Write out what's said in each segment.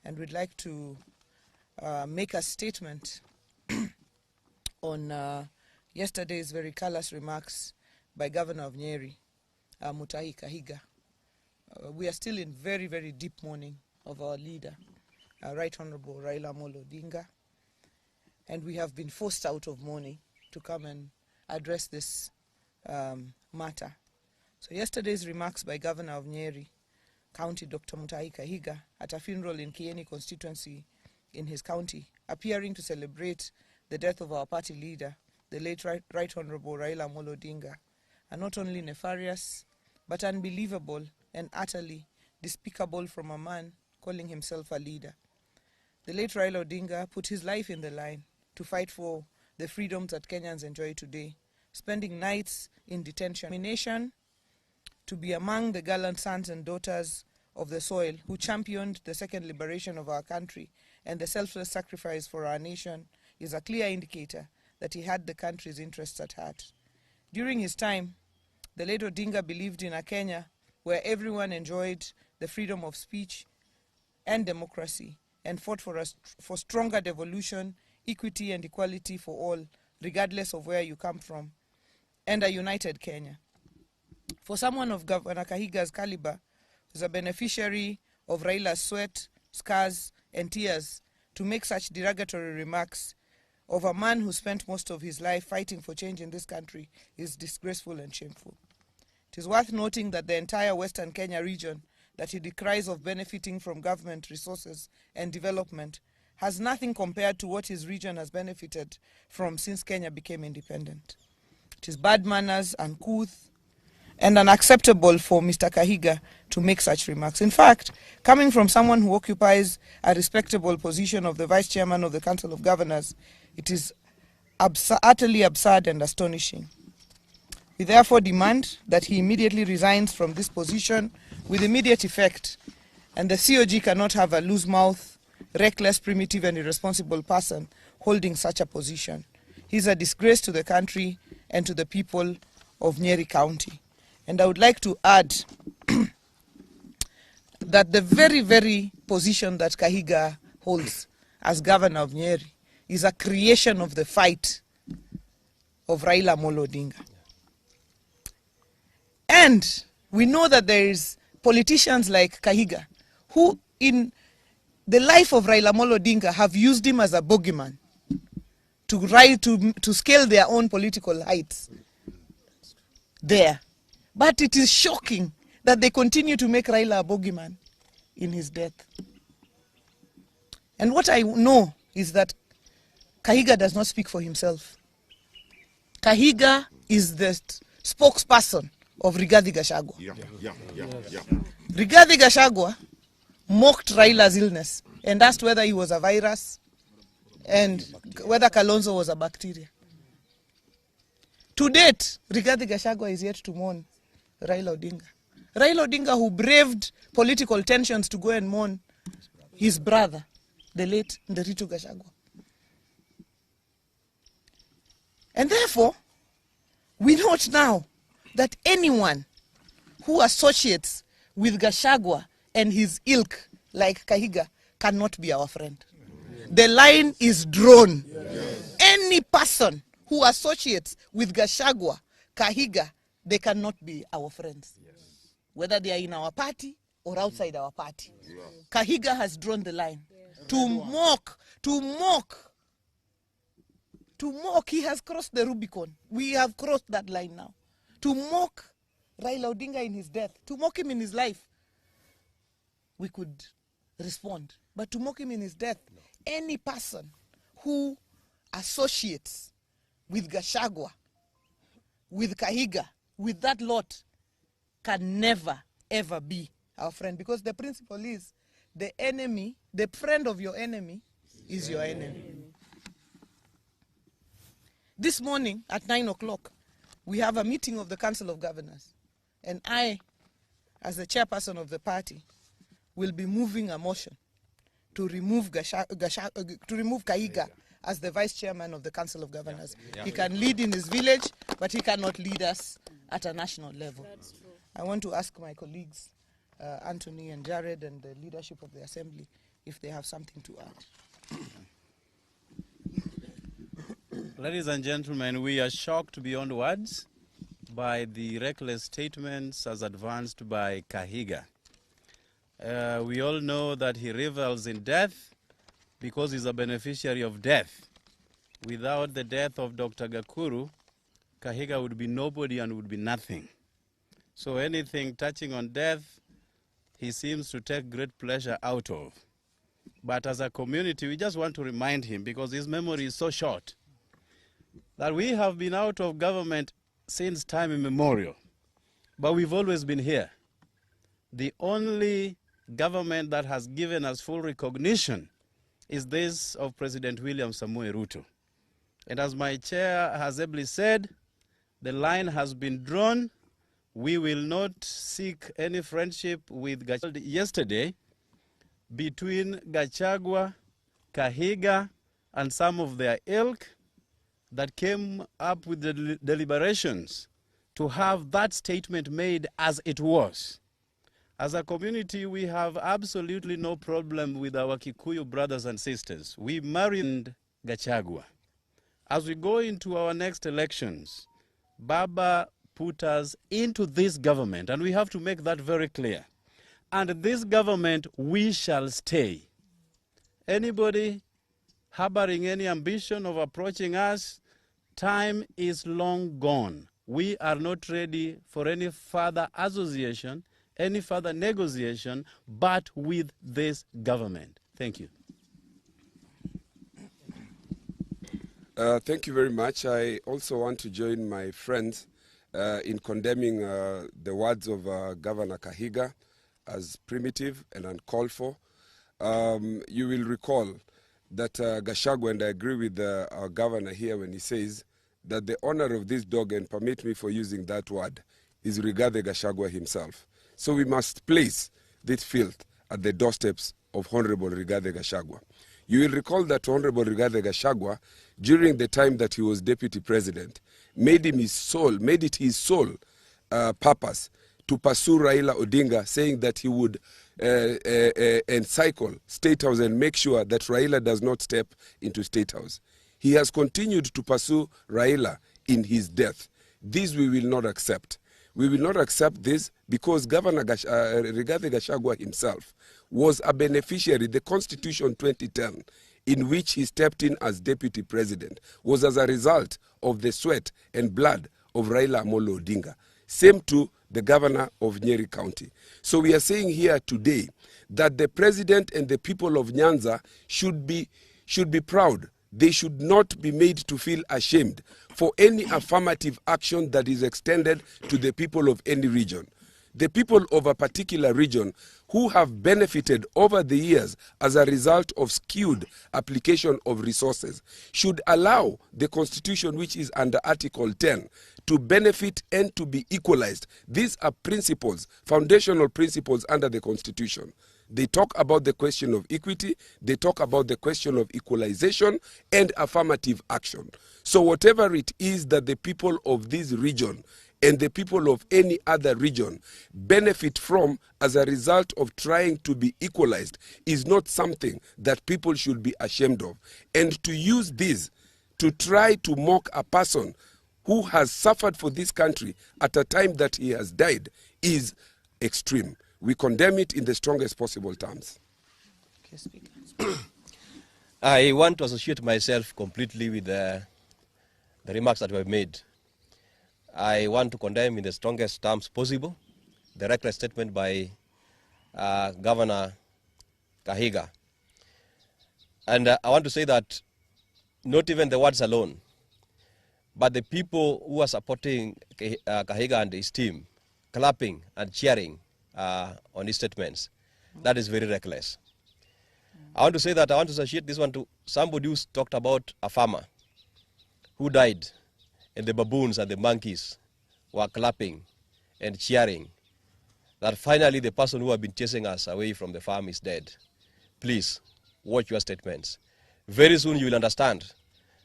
and we'd like to make a statement on yesterday's very callous remarks by Governor of Nyeri, Mutahi Kahiga. We are still in very, very deep mourning of our leader, Right Honorable Raila Odinga, and we have been forced out of mourning to come and address this matter. So yesterday's remarks by Governor of Nyeri County, Dr. Mutahi Kahiga, at a funeral in Kieni constituency in his county, appearing to celebrate the death of our party leader, the late Right Honorable Raila Odinga, are not only nefarious, but unbelievable and utterly despicable from a man calling himself a leader. The late Raila Odinga put his life in the line to fight for the freedoms that Kenyans enjoy today, spending nights in detention, to be among the gallant sons and daughters of the soil who championed the second liberation of our country and the selfless sacrifice for our nation is a clear indicator that he had the country's interests at heart. During his time, the late Odinga believed in a Kenya where everyone enjoyed the freedom of speech and democracy and fought for stronger devolution, equity and equality for all, regardless of where you come from, and a united Kenya. For someone of Governor Kahiga's caliber, who's a beneficiary of Raila's sweat, scars, and tears, to make such derogatory remarks of a man who spent most of his life fighting for change in this country is disgraceful and shameful. It is worth noting that the entire Western Kenya region that he decries of benefiting from government resources and development has nothing compared to what his region has benefited from since Kenya became independent. It is bad manners, uncouth, and unacceptable for Mr. Kahiga to make such remarks. In fact, coming from someone who occupies a respectable position of the Vice Chairman of the Council of Governors, it is utterly absurd and astonishing. We therefore demand that he immediately resigns from this position with immediate effect, and the COG cannot have a loose mouth, reckless, primitive and irresponsible person holding such a position. He is a disgrace to the country and to the people of Nyeri County. And I would like to add that the very, very position that Kahiga holds as governor of Nyeri is a creation of the fight of Raila Odinga. And we know that there is politicians like Kahiga who in the life of Raila Odinga have used him as a bogeyman to scale their own political heights there. But it is shocking that they continue to make Raila a bogeyman in his death. And what I know is that Kahiga does not speak for himself. Kahiga is the spokesperson of Rigathi Gachagua. Rigathi Gachagua mocked Raila's illness and asked whether he was a virus and whether Kalonzo was a bacteria. To date, Rigathi Gachagua is yet to mourn Raila Odinga. Raila Odinga, who braved political tensions to go and mourn his brother, the late Nderitu Gachagua. And therefore, we note now that anyone who associates with Gachagua and his ilk like Kahiga cannot be our friend. The line is drawn. Yes. Any person who associates with Gachagua, Kahiga, they cannot be our friends. Yes. Whether they are in our party or outside our party. Yes. Kahiga has drawn the line. Yes. To mock, he has crossed the Rubicon. We have crossed that line now. To mock Raila Odinga in his death, to mock him in his life, we could respond. But to mock him in his death, no. Any person who associates with Gachagua, with Kahiga, with that lot, can never, ever be our friend. Because the principle is, the enemy, the friend of your enemy is your enemy. This morning at 9 o'clock, we have a meeting of the Council of Governors. And I, as the chairperson of the party, will be moving a motion to remove Kahiga as the vice chairman of the Council of Governors. Yeah. He can lead in his village, but he cannot lead us at a national level. That's true. I want to ask my colleagues, Anthony and Jared and the leadership of the Assembly, if they have something to add. Ladies and gentlemen, we are shocked beyond words by the reckless statements as advanced by Kahiga. We all know that he revels in death because he's a beneficiary of death. Without the death of Dr. Gakuru, Kahiga would be nobody and would be nothing. So anything touching on death, he seems to take great pleasure out of. But as a community, we just want to remind him, because his memory is so short, that we have been out of government since time immemorial, but we've always been here. The only government that has given us full recognition is this of President William Samoei Ruto. And as my chair has ably said, the line has been drawn. We will not seek any friendship with Gachagua. Yesterday, between Gachagua, Kahiga, and some of their ilk, that came up with the deliberations to have that statement made as it was. As a community, we have absolutely no problem with our Kikuyu brothers and sisters. We married Gachagua. As we go into our next elections, Baba put us into this government, and we have to make that very clear. And this government, we shall stay. Anybody harboring any ambition of approaching us, time is long gone. We are not ready for any further association, any further negotiation, but with this government. Thank you. Thank you very much. I also want to join my friends in condemning the words of Governor Kahiga as primitive and uncalled for. You will recall that Gachagua, and I agree with our governor here when he says that the owner of this dog, and permit me for using that word, is Rigathi Gachagua himself. So we must place this filth at the doorsteps of Honorable Rigathi Gachagua. You will recall that Honorable Rigathi Gachagua, during the time that he was deputy president, made it his sole purpose to pursue Raila Odinga, saying that he would encircle State House and make sure that Raila does not step into State House. He has continued to pursue Raila in his death. This we will not accept. We will not accept this because Governor Rigathi Gachagua himself was a beneficiary. The Constitution 2010, in which he stepped in as deputy president, was as a result of the sweat and blood of Raila Amolo Odinga. Same to the governor of Nyeri County. So we are saying here today that the president and the people of Nyanza should be proud. They should not be made to feel ashamed for any affirmative action that is extended to the people of any region. The people of a particular region who have benefited over the years as a result of skewed application of resources should allow the Constitution, which is under Article 10, to benefit and to be equalized. These are principles, foundational principles under the Constitution. They talk about the question of equity, they talk about the question of equalization and affirmative action. So whatever it is that the people of this region and the people of any other region benefit from as a result of trying to be equalized is not something that people should be ashamed of. And to use this to try to mock a person who has suffered for this country at a time that he has died is extreme. We condemn it in the strongest possible terms. I want to associate myself completely with the remarks that were made. I want to condemn in the strongest terms possible the reckless statement by Governor Kahiga. And I want to say that not even the words alone, but the people who are supporting Kahiga and his team, clapping and cheering on his statements, that is very reckless. I want to say that I want to associate this one to somebody who talked about a farmer who died, and the baboons and the monkeys were clapping and cheering that finally the person who had been chasing us away from the farm is dead. Please, watch your statements. Very soon you will understand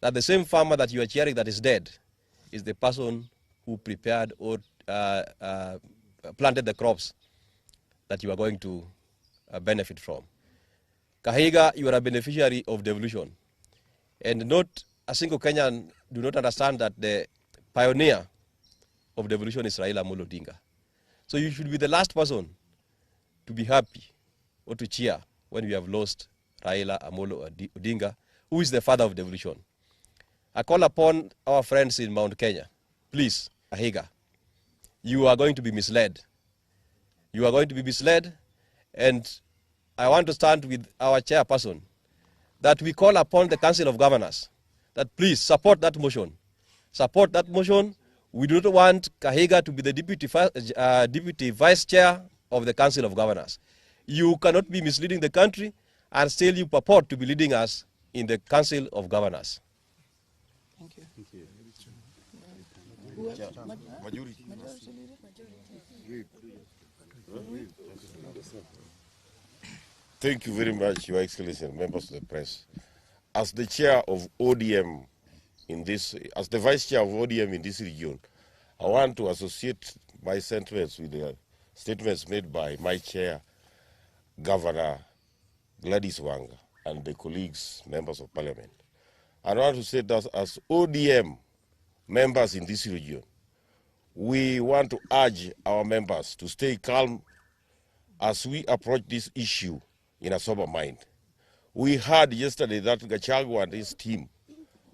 that the same farmer that you are cheering that is dead is the person who prepared or planted the crops that you are going to benefit from. Kahiga, you are a beneficiary of devolution. And not a single Kenyan do not understand that the pioneer of devolution is Raila Odinga. So you should be the last person to be happy or to cheer when we have lost Raila Amolo Odinga, who is the father of devolution. I call upon our friends in Mount Kenya, please, Kahiga, you are going to be misled. You are going to be misled, and I want to stand with our chairperson that we call upon the Council of Governors that please support that motion. Support that motion. We do not want Kahiga to be the deputy vice chair of the Council of Governors. You cannot be misleading the country and still you purport to be leading us in the Council of Governors. Thank you. Thank you. Majority leader? Thank you very much, Your Excellency and members of the press. As the chair of ODM in this, as the vice chair of ODM in this region, I want to associate my sentiments with the statements made by my chair, Governor Gladys Wanga, and the colleagues, members of parliament. I want to say that as ODM members in this region, we want to urge our members to stay calm as we approach this issue in a sober mind. We heard yesterday that Gachagua and his team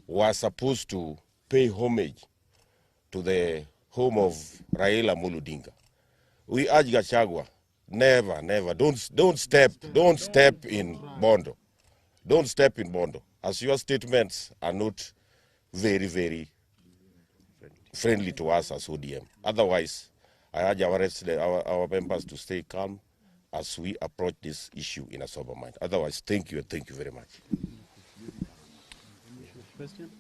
were supposed to pay homage to the home of Raila Odinga. We urge Gachagua, never, never, don't step in Bondo. Don't step in Bondo, as your statements are not very, very friendly to us as ODM. Otherwise, I urge our members to stay calm as we approach this issue in a sober mind. Otherwise, thank you and thank you very much. Question?